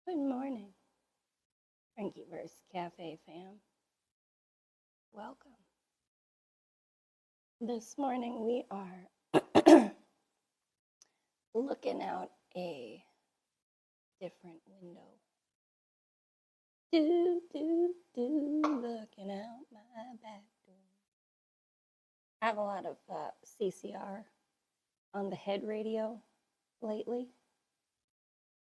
Good morning, Frankieverse Cafe fam. Welcome. This morning we are looking out a different window. Looking out my back door. I have a lot of CCR on the head radio lately.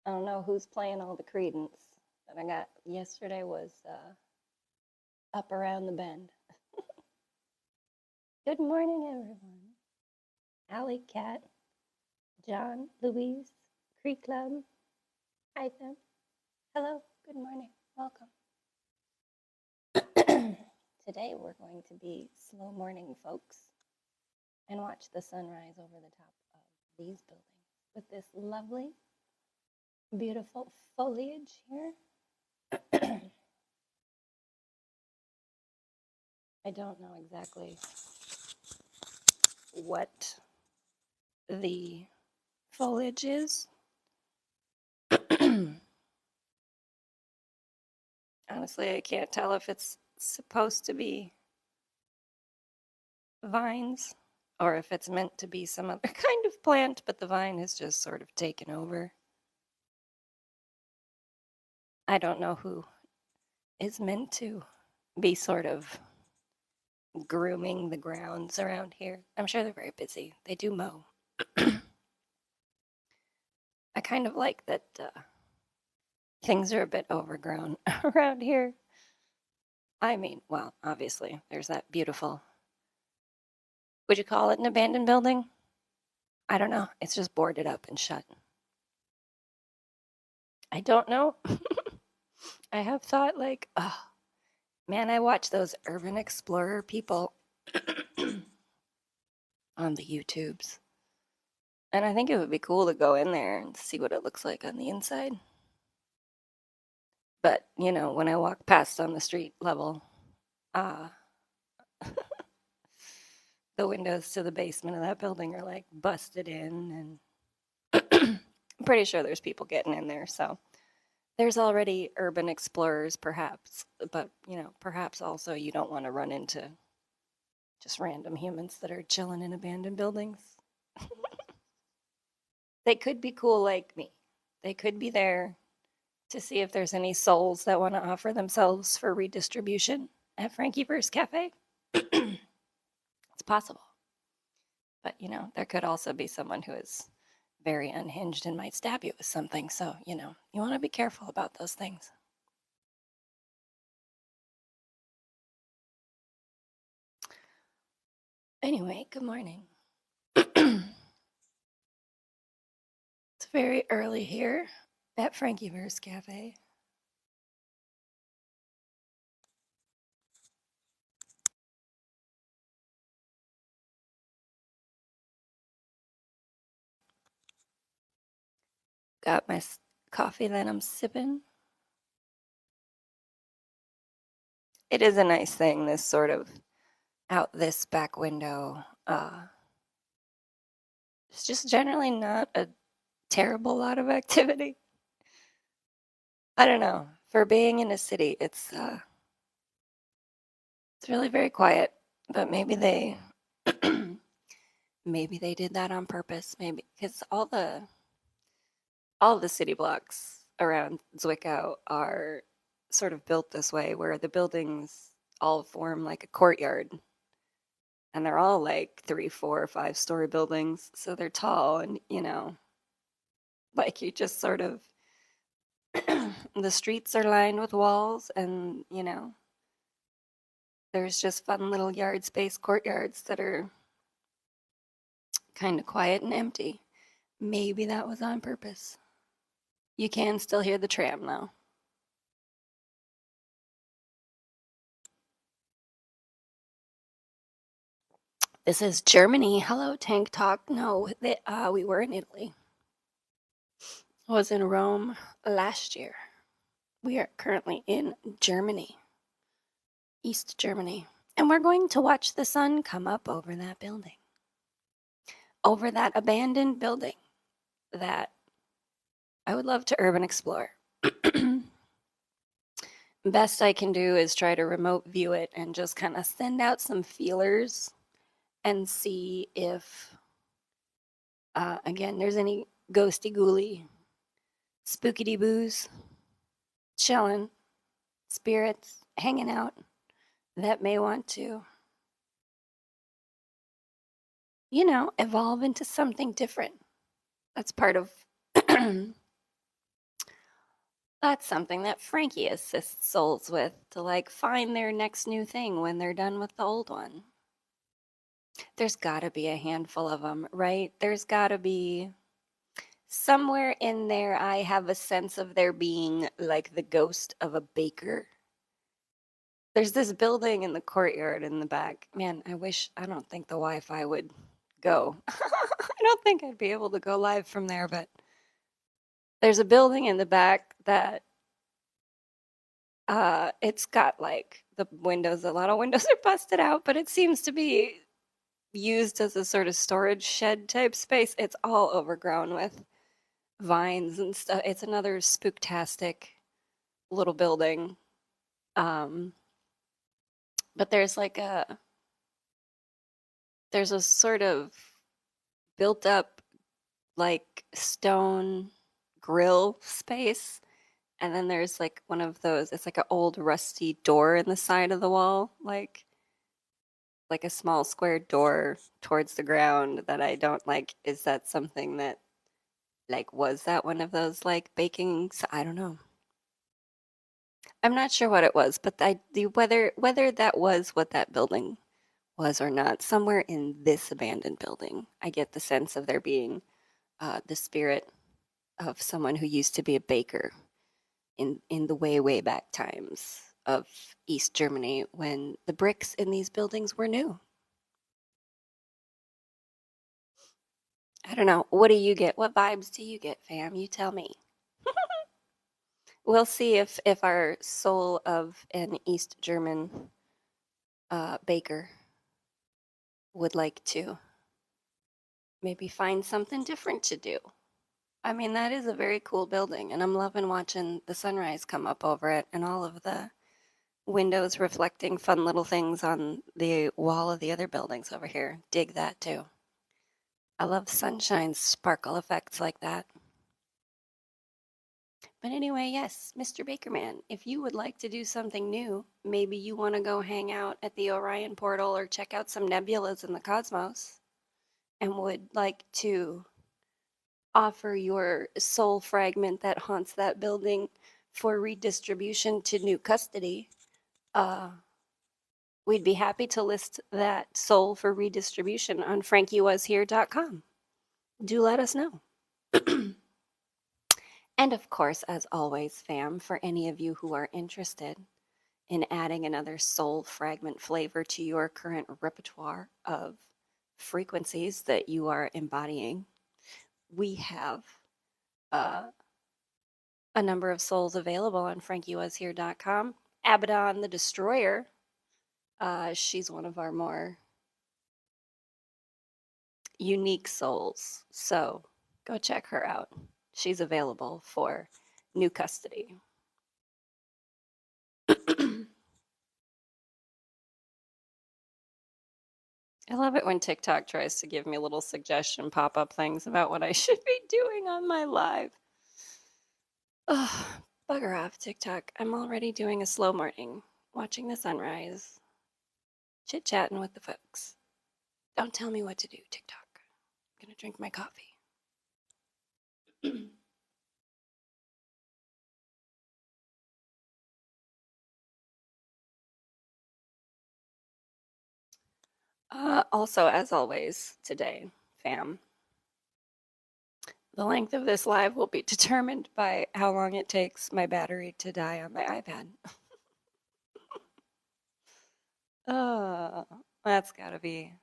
I don't know who's playing all the Credence that I got yesterday was Up Around the Bend. Good morning, everyone. Alley Cat, John, Louise, Creek Club, hi fam. Hello, good morning, welcome. Today we're going to be slow morning folks and watch the sunrise over the top of these buildings with this lovely, beautiful foliage here. I don't know exactly what the foliage is. Honestly, I can't tell if it's supposed to be vines or if it's meant to be some other kind of plant, but the vine has just sort of taken over. I don't know who is meant to be sort of grooming the grounds around here. I'm sure they're very busy. They do mow. I kind of like that things are a bit overgrown around here. I mean, well, obviously, there's that beautiful, would you call it an abandoned building? I don't know. It's just boarded up and shut. I don't know. I have thought like, oh, man, I watch those urban explorer people on the YouTubes. And I think it would be cool to go in there and see what it looks like on the inside. But, you know, when I walk past on the street level, the windows to the basement of that building are like busted in, and I'm pretty sure there's people getting in there. So there's already urban explorers, perhaps, but, you know, perhaps also you don't want to run into just random humans that are chilling in abandoned buildings. They could be cool like me. They could be there to see if there's any souls that want to offer themselves for redistribution at Frankieverse Cafe. It's possible. But, you know, there could also be someone who is very unhinged and might stab you with something. So, you know, you want to be careful about those things. Anyway, good morning. It's very early here at Frankieverse Cafe. Got my coffee that I'm sipping. It is a nice thing, this sort of out this back window. It's just generally not a terrible lot of activity. I don't know. For being in a city, it's really very quiet. But maybe they maybe they did that on purpose. Maybe because all the city blocks around Zwickau are sort of built this way, where the buildings all form like a courtyard. And they're all like 3, 4, 5-story buildings. So they're tall and, you know, like you just sort of, the streets are lined with walls and, you know, there's just fun little yard space courtyards that are kind of quiet and empty. Maybe that was on purpose. You can still hear the tram though. This is Germany. Hello, Tank Talk. No, we were in Italy. I was in Rome last year. We are currently in Germany, East Germany, and we're going to watch the sun come up over that building, over that abandoned building that I would love to urban explore. Best I can do is try to remote view it and just kind of send out some feelers and see if, again, there's any ghosty ghouly, spookity boos, chilling, spirits hanging out that may want to, evolve into something different. That's part of, that's something that Frankie assists souls with to like find their next new thing when they're done with the old one. There's got to be a handful of them, right? There's got to be somewhere in there. I have a sense of there being like the ghost of a baker. There's this building in the courtyard in the back. Man, I don't think the Wi-Fi would go. I don't think I'd be able to go live from there, but there's a building in the back that it's got like the windows, a lot of windows are busted out, but it seems to be used as a sort of storage shed type space. It's all overgrown with vines and stuff. It's another spooktastic little building. Um, but there's a sort of built up like stone grill space. And then there's like one of those, it's like an old rusty door in the side of the wall, like a small square door towards the ground that I don't like. Is that something that like was that one of those like baking? I don't know. I'm not sure what it was, but whether that was what that building was or not, somewhere in this abandoned building, I get the sense of there being the spirit of someone who used to be a baker in the way back times of East Germany when the bricks in these buildings were new. I don't know. What do you get? What vibes do you get, fam? You tell me. We'll see if our soul of an East German baker would like to maybe find something different to do. I mean, that is a very cool building, and I'm loving watching the sunrise come up over it and all of the windows reflecting fun little things on the wall of the other buildings over here. Dig that too. I love sunshine sparkle effects like that. But anyway, yes, Mr. Bakerman, if you would like to do something new, maybe you want to go hang out at the Orion portal or check out some nebulas in the cosmos and would like to offer your soul fragment that haunts that building for redistribution to new custody, we'd be happy to list that soul for redistribution on frankiewashere.com. Do let us know. And of course, as always, fam, for any of you who are interested in adding another soul fragment flavor to your current repertoire of frequencies that you are embodying, we have a number of souls available on frankiewashere.com. Abaddon the Destroyer, she's one of our more unique souls, so go check her out. She's available for new custody. I love it when TikTok tries to give me little suggestion pop-up things about what I should be doing on my live. Ugh, bugger off, TikTok. I'm already doing a slow morning, watching the sunrise, chit-chatting with the folks. Don't tell me what to do, TikTok. I'm gonna drink my coffee. Also, as always, today, fam, the length of this live will be determined by how long it takes my battery to die on my iPad. That's gotta be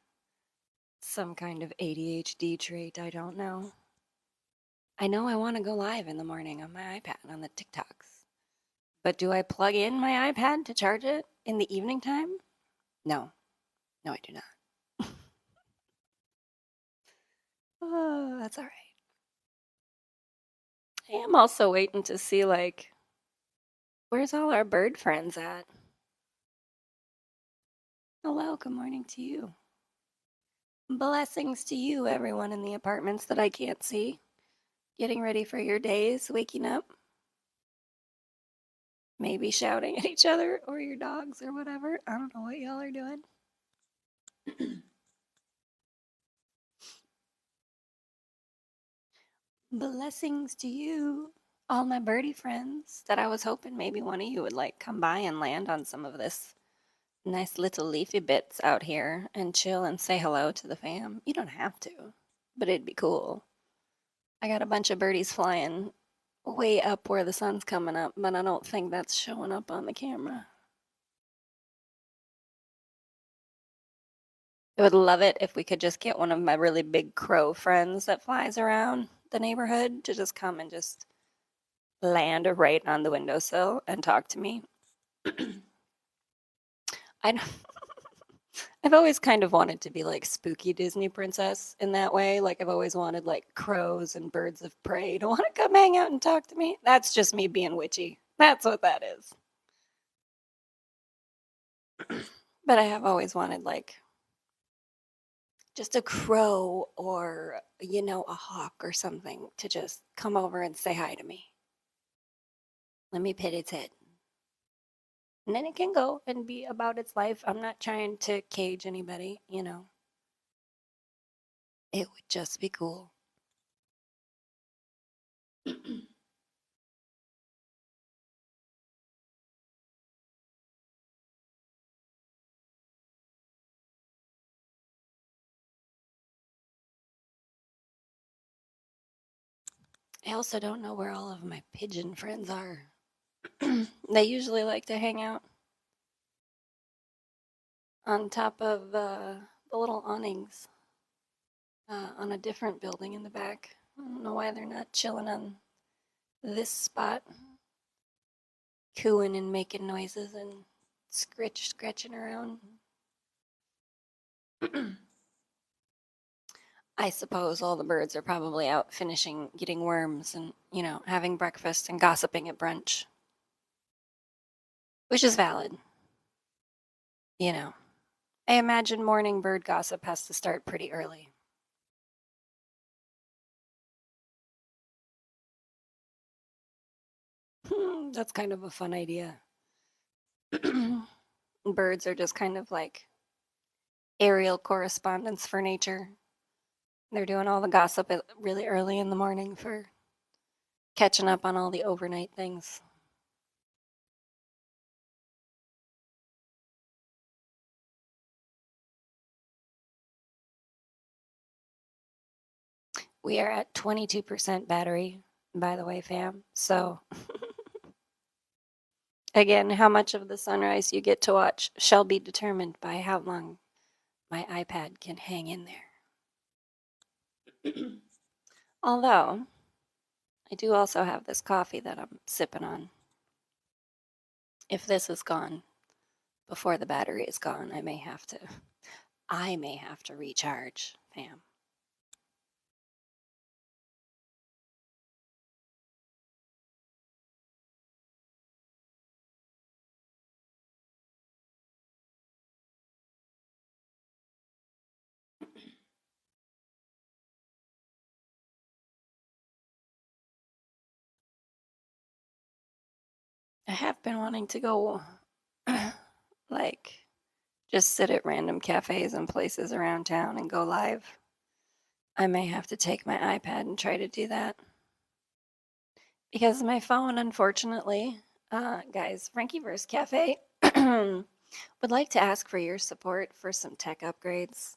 some kind of ADHD trait. I don't know. I know I want to go live in the morning on my iPad on the TikToks. But do I plug in my iPad to charge it in the evening time? No. No, I do not. Oh, that's all right. I am also waiting to see, like, Where's all our bird friends at? Hello, good morning to you. Blessings to you, everyone in the apartments that I can't see. Getting ready for your days, waking up, maybe shouting at each other or your dogs or whatever. I don't know what y'all are doing. Blessings to you, all my birdie friends that I was hoping maybe one of you would like come by and land on some of this nice little leafy bits out here and chill and say hello to the fam. You don't have to, but it'd be cool. I got a bunch of birdies flying way up where the sun's coming up, but I don't think that's showing up on the camera. I would love it if we could just get one of my really big crow friends that flies around the neighborhood to just come and just land right on the windowsill and talk to me. I don't, I've always kind of wanted to be like spooky Disney princess in that way. Like I've always wanted like crows and birds of prey to want to come hang out and talk to me. That's just me being witchy. That's what that is. But I have always wanted like just a crow or, a hawk or something to just come over and say hi to me. Let me pet its head. And then it can go and be about its life. I'm not trying to cage anybody. It would just be cool. I also don't know where all of my pigeon friends are. They usually like to hang out on top of the little awnings on a different building in the back. I don't know why they're not chilling on this spot, cooing and making noises and scratching around. I suppose all the birds are probably out finishing getting worms and, having breakfast and gossiping at brunch, which is valid. I imagine morning bird gossip has to start pretty early. That's kind of a fun idea. Birds are just kind of like aerial correspondence for nature. They're doing all the gossip really early in the morning for catching up on all the overnight things. We are at 22% battery, by the way, fam. So, again, how much of the sunrise you get to watch shall be determined by how long my iPad can hang in there. Although, I do also have this coffee that I'm sipping on. If this is gone before the battery is gone, I may have to recharge, fam. I have been wanting to go, like, just sit at random cafes and places around town and go live. I may have to take my iPad and try to do that. Because my phone, unfortunately, guys, Frankieverse Cafe would like to ask for your support for some tech upgrades.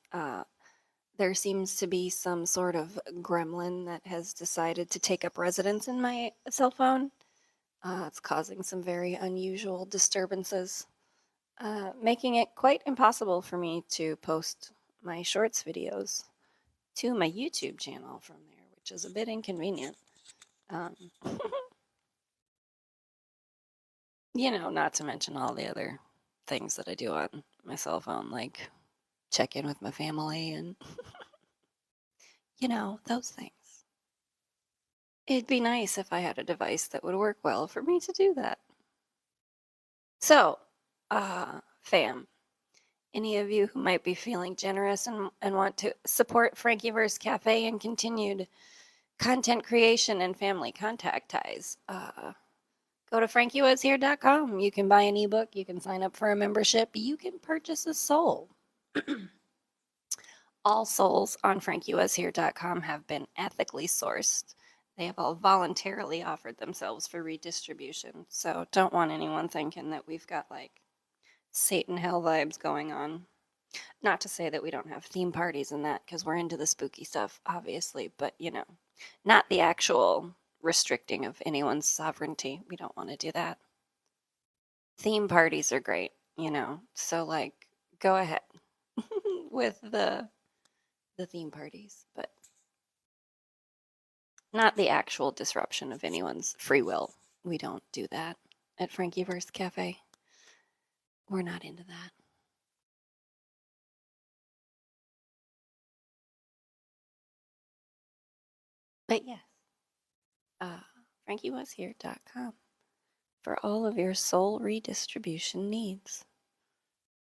There seems to be some sort of gremlin that has decided to take up residence in my cell phone. It's causing some very unusual disturbances, making it quite impossible for me to post my shorts videos to my YouTube channel from there, which is a bit inconvenient. Um, not to mention all the other things that I do on my cell phone, like check in with my family and, those things. It'd be nice if I had a device that would work well for me to do that. So, fam, any of you who might be feeling generous and want to support Frankieverse Cafe and continued content creation and family contact ties, go to frankiewashere.com. You can buy an ebook, you can sign up for a membership, you can purchase a soul. All souls on frankiewashere.com have been ethically sourced. They have all voluntarily offered themselves for redistribution. So don't want anyone thinking that we've got like Satan hell vibes going on. Not to say that we don't have theme parties and that, because we're into the spooky stuff, obviously, but you know, not the actual restricting of anyone's sovereignty. We don't want to do that. Theme parties are great, you know, so like go ahead with the theme parties, but not the actual disruption of anyone's free will. We don't do that at Frankieverse Cafe. We're not into that. But yes, frankiewashere.com for all of your soul redistribution needs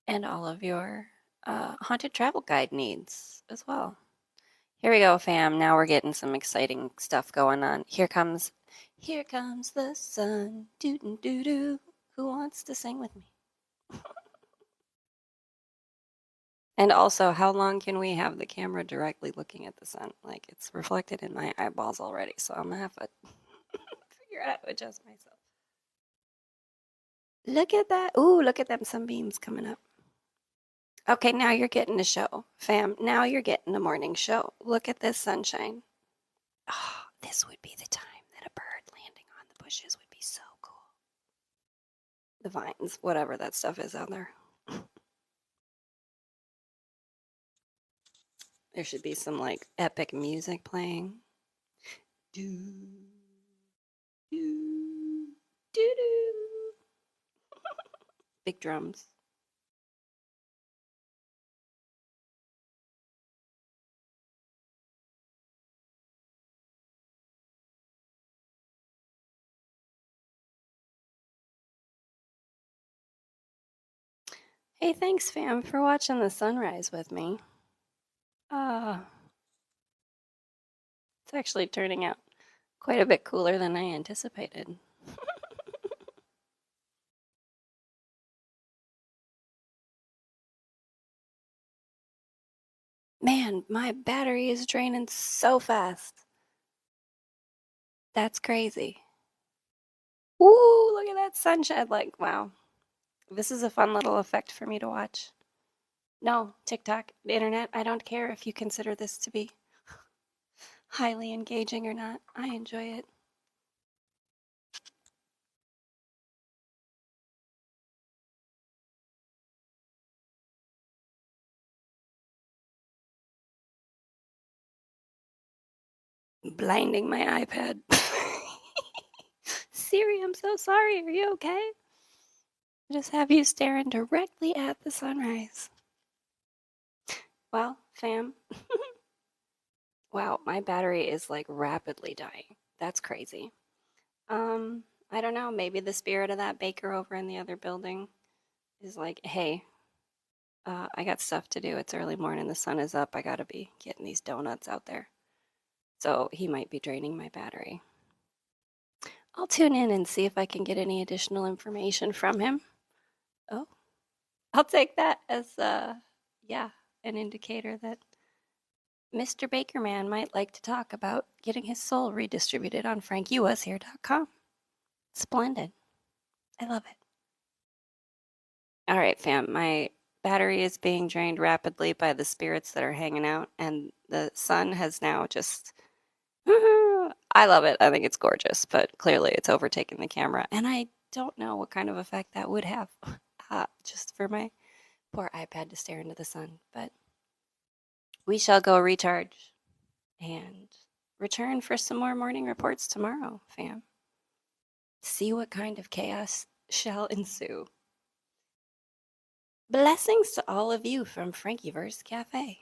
and all of your haunted travel guide needs as well. Here we go, fam. Now we're getting some exciting stuff going on. Here comes the sun. Doo-doo-doo-doo. Who wants to sing with me? And also, how long can we have the camera directly looking at the sun? Like, it's reflected in my eyeballs already, so I'm gonna have to figure out how to adjust myself. Look at that. Ooh, look at them sunbeams coming up. Okay, now you're getting a show, fam. Now you're getting a morning show. Look at this sunshine. Oh, this would be the time that a bird landing on the bushes would be so cool. The vines, whatever that stuff is out there. There should be some like epic music playing. Do, do, do, do. Big drums. Hey, thanks, fam, for watching the sunrise with me. It's actually turning out quite a bit cooler than I anticipated. Man, my battery is draining so fast. That's crazy. Ooh, look at that sunshine. Like, wow. This is a fun little effect for me to watch. No, TikTok, the internet, I don't care if you consider this to be highly engaging or not. I enjoy it. Blinding my iPad. Siri, I'm so sorry. Are you okay? I just have you staring directly at the sunrise. Well, fam. Wow, my battery is like rapidly dying. That's crazy. I don't know. Maybe the spirit of that baker over in the other building is like, hey, I got stuff to do. It's early morning. The sun is up. I got to be getting these donuts out there. So he might be draining my battery. I'll tune in and see if I can get any additional information from him. Oh, I'll take that as, yeah, an indicator that Mr. Bakerman might like to talk about getting his soul redistributed on frankiewashere.com. Splendid. I love it. All right, fam. My battery is being drained rapidly by the spirits that are hanging out, and the sun has now just. I love it. I think it's gorgeous, but clearly it's overtaken the camera, and I don't know what kind of effect that would have just for my poor iPad to stare into the sun. But we shall go recharge and return for some more morning reports tomorrow, fam. See what kind of chaos shall ensue. Blessings to all of you from Frankieverse Cafe.